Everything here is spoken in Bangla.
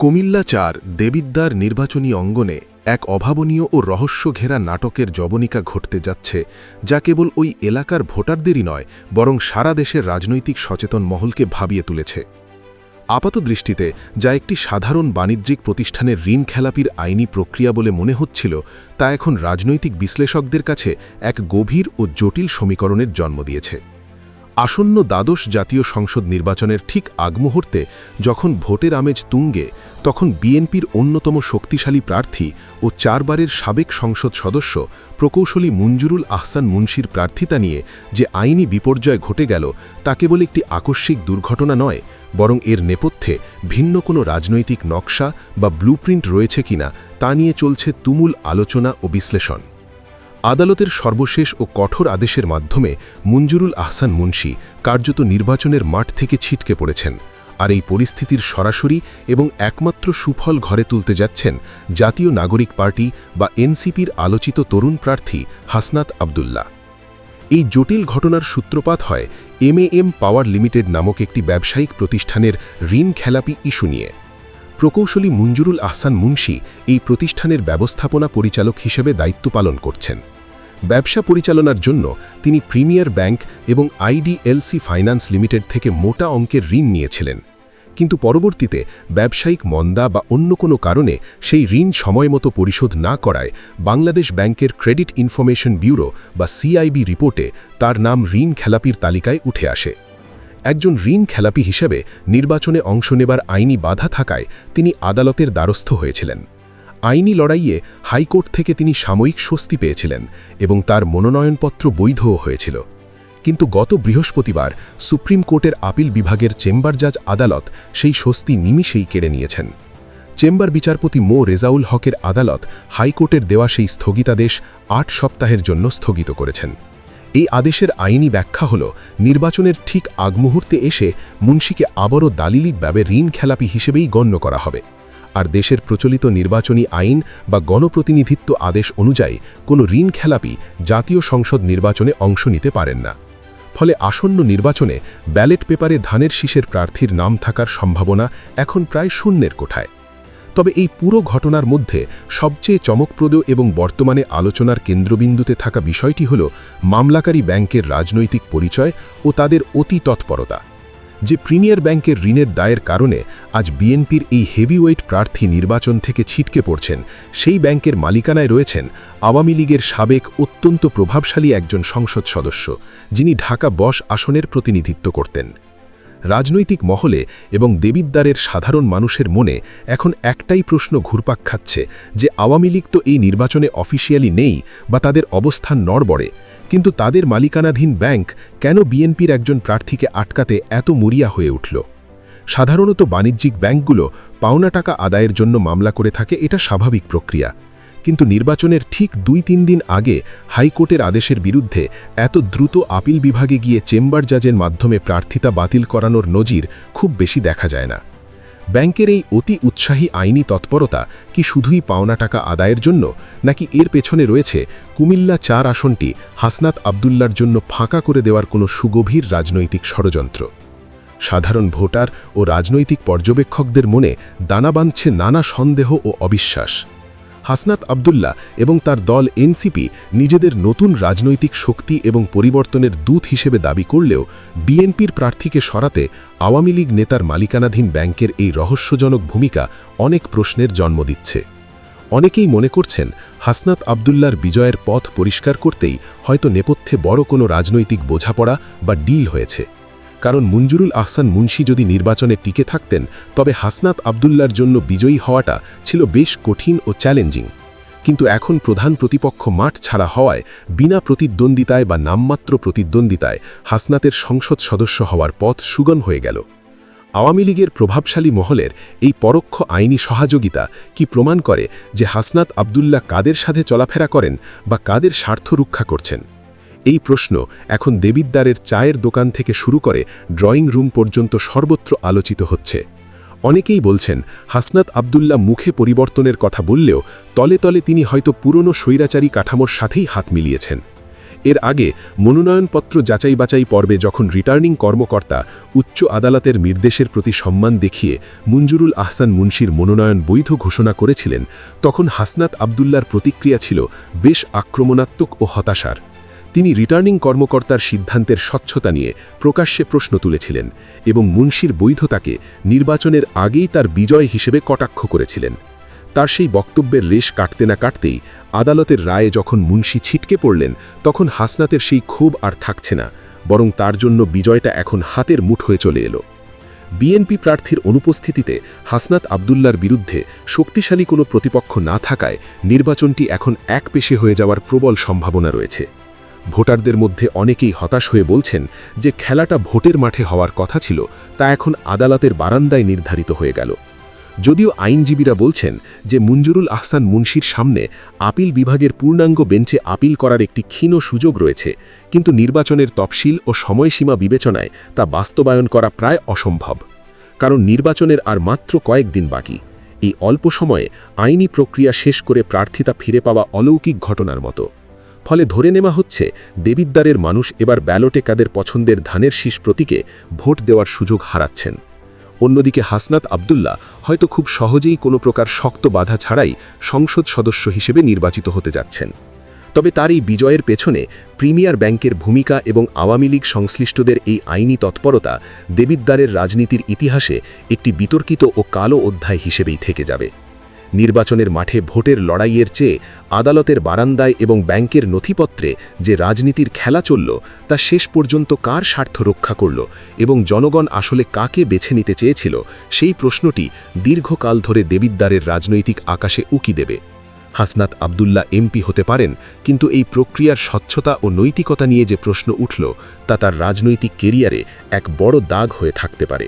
কুমিল্লা ৪ দেবিদ্বার নির্বাচনী অঙ্গনে এক অভাবনীয় ও রহস্যঘেরা নাটকের জবনিকা ঘটতে যাচ্ছে, যা কেবল ওই এলাকার ভোটারদেরই নয়, বরং সারা দেশের রাজনৈতিক সচেতন মহলকে ভাবিয়ে তুলেছে। আপাতদৃষ্টিতে যা একটি সাধারণ বাণিজ্যিক প্রতিষ্ঠানের ঋণ খেলাপির আইনি প্রক্রিয়া বলে মনে হচ্ছিল, তা এখন রাজনৈতিক বিশ্লেষকদের কাছে এক গভীর ও জটিল সমীকরণের জন্ম দিয়েছে। আসন্ন দ্বাদশ জাতীয় সংসদ নির্বাচনের ঠিক আগমুহূর্তে যখন ভোটের আমেজ তুঙ্গে, তখন বিএনপির অন্যতম শক্তিশালী প্রার্থী ও ৪ বারের সাবেক সংসদ সদস্য প্রকৌশলী মঞ্জুরুল আহসান মুন্সির প্রার্থিতা নিয়ে যে আইনি বিপর্যয় ঘটে গেল, তা কেবল একটি আকস্মিক দুর্ঘটনা নয়, বরং এর নেপথ্যে ভিন্ন কোনো রাজনৈতিক নকশা বা ব্লুপ্রিন্ট রয়েছে কিনা তা নিয়ে চলছে তুমুল আলোচনা ও বিশ্লেষণ। আদালতের সর্বশেষ ও কঠোর আদেশের মাধ্যমে মঞ্জুরুল আহসান মুন্সি কার্যত নির্বাচনের মাঠ থেকে ছিটকে পড়েছেন, আর এই পরিস্থিতির সরাসরি এবং একমাত্র সুফল ঘরে তুলতে যাচ্ছেন জাতীয় নাগরিক পার্টি বা এনসিপির আলোচিত তরুণ প্রার্থী হাসনাত আবদুল্লাহ। এই জটিল ঘটনার সূত্রপাত হয় এমএএম পাওয়ার লিমিটেড নামক একটি ব্যবসায়িক প্রতিষ্ঠানের ঋণ খেলাপি ইস্যু নিয়ে। প্রকৌশলী মঞ্জুরুল আহসান মুন্সি এই প্রতিষ্ঠানের ব্যবস্থাপনা পরিচালক হিসেবে দায়িত্ব পালন করছেন। ব্যবসা পরিচালনার জন্য তিনি প্রিমিয়ার ব্যাংক এবং আইডিএলসি ফাইন্যান্স লিমিটেড থেকে মোটা অঙ্কের ঋণ নিয়েছিলেন, কিন্তু পরবর্তীতে ব্যবসায়িক মন্দা বা অন্য কোনো কারণে সেই ঋণ সময়মতো পরিশোধ না করায় বাংলাদেশ ব্যাংকের ক্রেডিট ইনফরমেশন ব্যুরো বা সিআইবি রিপোর্টে তার নাম ঋণ খেলাপির তালিকায় উঠে আসে। একজন ঋণ খেলাপি হিসেবে নির্বাচনে অংশ নেবার আইনি বাধা থাকায় তিনি আদালতের দ্বারস্থ হয়েছিলেন। আইনি লড়াইয়ে হাইকোর্ট থেকে তিনি সাময়িক স্বস্তি পেয়েছিলেন এবং তার মনোনয়নপত্র বৈধও হয়েছিল, কিন্তু গত বৃহস্পতিবার সুপ্রিম কোর্টের আপিল বিভাগের চেম্বার জাজ আদালত সেই স্বস্তি নিমিষেই কেড়ে নিয়েছেন। চেম্বার বিচারপতি মো রেজাউল হকের আদালত হাইকোর্টের দেওয়া সেই স্থগিতাদেশ ৮ সপ্তাহের জন্য স্থগিত করেছেন। এই আদেশের আইনি ব্যাখ্যা হল, নির্বাচনের ঠিক আগমুহূর্তে এসে মুন্সিকে আবারও দালিলিকভাবে ঋণ খেলাপি হিসেবেই গণ্য করা হবে, আর দেশের প্রচলিত নির্বাচনী আইন বা গণপ্রতিনিধিত্ব আদেশ অনুযায়ী কোনো ঋণ খেলাপি জাতীয় সংসদ নির্বাচনে অংশ নিতে পারেন না। ফলে আসন্ন নির্বাচনে ব্যালট পেপারে ধানের শীষের প্রার্থীর নাম থাকার সম্ভাবনা এখন প্রায় শূন্যের কোঠায়। তবে এই পুরো ঘটনার মধ্যে সবচেয়ে চমকপ্রদ এবং বর্তমানে আলোচনার কেন্দ্রবিন্দুতে থাকা বিষয়টি হল মামলাকারী ব্যাংকের রাজনৈতিক পরিচয় ও তাদের অতি তৎপরতা। যে প্রিমিয়ার ব্যাংকের ঋণের দায়ের কারণে আজ বিএনপির এই হেভিওয়েট প্রার্থী নির্বাচন থেকে ছিটকে পড়ছেন, সেই ব্যাংকের মালিকানায় রয়েছেন আওয়ামী লীগের সাবেক অত্যন্ত প্রভাবশালী একজন সংসদ সদস্য, যিনি ঢাকা ১০ আসনের প্রতিনিধিত্ব করতেন। রাজনৈতিক মহলে এবং দেবিদ্বারের সাধারণ মানুষের মনে এখন একটাই প্রশ্ন ঘুরপাক খাচ্ছে যে আওয়ামী লীগ তো এই নির্বাচনে অফিসিয়ালি নেই বা তাদের অবস্থান নড়বড়ে, কিন্তু তাদের মালিকানাধীন ব্যাংক কেন বিএনপির একজন প্রার্থীকে আটকাতে এত মরিয়া হয়ে উঠল? সাধারণত বাণিজ্যিক ব্যাংকগুলো পাওনা টাকা আদায়ের জন্য মামলা করে থাকে, এটা স্বাভাবিক প্রক্রিয়া, কিন্তু নির্বাচনের ঠিক ২-৩ দিন আগে হাইকোর্টের আদেশের বিরুদ্ধে এত দ্রুত আপিল বিভাগে গিয়ে চেম্বার জাজের মাধ্যমে প্রার্থিতা বাতিল করানোর নজির খুব বেশি দেখা যায় না। ব্যাংকের এই অতি উৎসাহী আইনি তৎপরতা কি শুধুই পাওনা টাকা আদায়ের জন্য, নাকি এর পেছনে রয়েছে কুমিল্লা ৪ আসনটি হাসনাত আবদুল্লার জন্য ফাঁকা করে দেওয়ার কোনো সুগভীর রাজনৈতিক ষড়যন্ত্র? সাধারণ ভোটার ও রাজনৈতিক পর্যবেক্ষকদের মনে দানা বাঁধছে নানা সন্দেহ ও অবিশ্বাস। হাসনাত আবদুল্লাহ এবং তার দল এনসিপি নিজেদের নতুন রাজনৈতিক শক্তি এবং পরিবর্তনের দূত হিসেবে দাবি করলেও বিএনপির প্রার্থীকে সরাতে আওয়ামী লীগ নেতার মালিকানাধীন ব্যাংকের এই রহস্যজনক ভূমিকা অনেক প্রশ্নের জন্ম দিচ্ছে। অনেকেই মনে করছেন হাসনাত আবদুল্লার বিজয়ের পথ পরিষ্কার করতেই হয়তো নেপথ্যে বড় কোনো রাজনৈতিক বোঝাপড়া বা ডিল হয়েছে, কারণ মঞ্জুরুল আহসান মুন্সি যদি নির্বাচনে টিকে থাকতেন তবে হাসনাত আবদুল্লার জন্য বিজয়ী হওয়াটা ছিল বেশ কঠিন ও চ্যালেঞ্জিং। কিন্তু এখন প্রধান প্রতিপক্ষ মাঠ ছাড়া হওয়ায় বিনা প্রতিদ্বন্দ্বিতায় বা নামমাত্র প্রতিদ্বন্দ্বিতায় হাসনাতের সংসদ সদস্য হওয়ার পথ সুগম হয়ে গেল। আওয়ামী লীগের প্রভাবশালী মহলের এই পরোক্ষ আইনি সহযোগিতা কি প্রমাণ করে যে হাসনাত আবদুল্লাহ কাদের সাথে চলাফেরা করেন বা কাদের স্বার্থ রক্ষা করছেন? এই প্রশ্ন এখন দেবিদ্বারের চায়ের দোকান থেকে শুরু করে ড্রয়িং রুম পর্যন্ত সর্বত্র আলোচিত হচ্ছে। অনেকেই বলছেন হাসনাত আবদুল্লাহ মুখে পরিবর্তনের কথা বললেও তলে তলে তিনি হয়তো পুরনো স্বৈরাচারী কাঠামোর সাথেই হাত মিলিয়েছেন। এর আগে মনোনয়নপত্র যাচাই বাছাই পর্বে যখন রিটার্নিং কর্মকর্তা উচ্চ আদালতের নির্দেশের প্রতি সম্মান দেখিয়ে মঞ্জুরুল আহসান মুন্সির মনোনয়ন বৈধ ঘোষণা করেছিলেন, তখন হাসনাত আবদুল্লার প্রতিক্রিয়া ছিল বেশ আক্রমণাত্মক ও হতাশার। তিনি রিটার্নিং কর্মকর্তার সিদ্ধান্তের স্বচ্ছতা নিয়ে প্রকাশ্যে প্রশ্ন তুলেছিলেন এবং মুন্সির বৈধতাকে নির্বাচনের আগেই তার বিজয় হিসেবে কটাক্ষ করেছিলেন। তার সেই বক্তব্যের রেশ কাটতে না কাটতেই আদালতের রায়ে যখন মুন্সি ছিটকে পড়লেন, তখন হাসনাতের সেই ক্ষোভ আর থাকছে না, বরং তার জন্য বিজয়টা এখন হাতের মুঠোয় চলে এলো। বিএনপি প্রার্থীর অনুপস্থিতিতে হাসনাত আবদুল্লার বিরুদ্ধে শক্তিশালী কোনো প্রতিপক্ষ না থাকায় নির্বাচনটি এখন একপেশে হয়ে যাওয়ার প্রবল সম্ভাবনা রয়েছে। ভোটারদের মধ্যে অনেকেই হতাশ হয়ে বলছেন যে খেলাটা ভোটের মাঠে হওয়ার কথা ছিল, তা এখন আদালতের বারান্দায় নির্ধারিত হয়ে গেল। যদিও আইনজীবীরা বলছেন যে মঞ্জুরুল আহসান মুন্সির সামনে আপিল বিভাগের পূর্ণাঙ্গ বেঞ্চে আপিল করার একটি ক্ষীণ সুযোগ রয়েছে, কিন্তু নির্বাচনের তফসিল ও সময়সীমা বিবেচনায় তা বাস্তবায়ন করা প্রায় অসম্ভব। কারণ নির্বাচনের আর মাত্র কয়েকদিন বাকি। এই অল্প সময়ে আইনি প্রক্রিয়া শেষ করে প্রার্থিতা ফিরে পাওয়া অলৌকিক ঘটনার মতো। ফলে ধরে নেওয়া হচ্ছে দেবিদ্বারের মানুষ এবার ব্যালটে কাদের পছন্দের ধানের শীষ প্রতীকে ভোট দেওয়ার সুযোগ হারাচ্ছেন। অন্যদিকে হাসনাত আবদুল্লাহ হয়তো খুব সহজেই কোনো প্রকার শক্ত বাধা ছাড়াই সংসদ সদস্য হিসেবে নির্বাচিত হতে যাচ্ছেন। তবে তার এই বিজয়ের পেছনে প্রিমিয়ার ব্যাংকের ভূমিকা এবং আওয়ামী লীগ সংশ্লিষ্টদের এই আইনি তৎপরতা দেবিদ্বারের রাজনীতির ইতিহাসে একটি বিতর্কিত ও কালো অধ্যায় হিসেবেই থেকে যাবে। নির্বাচনের মাঠে ভোটের লড়াইয়ের চেয়ে আদালতের বারান্দায় এবং ব্যাংকের নথিপত্রে যে রাজনীতির খেলা চলল, তা শেষ পর্যন্ত কার স্বার্থ রক্ষা করল এবং জনগণ আসলে কাকে বেছে নিতে চেয়েছিল, সেই প্রশ্নটি দীর্ঘকাল ধরে দেবিদ্বারের রাজনৈতিক আকাশে উকি দেবে। হাসনাত আবদুল্লাহ এমপি হতে পারেন, কিন্তু এই প্রক্রিয়ার স্বচ্ছতা ও নৈতিকতা নিয়ে যে প্রশ্ন উঠল, তা তার রাজনৈতিক কেরিয়ারে এক বড় দাগ হয়ে থাকতে পারে।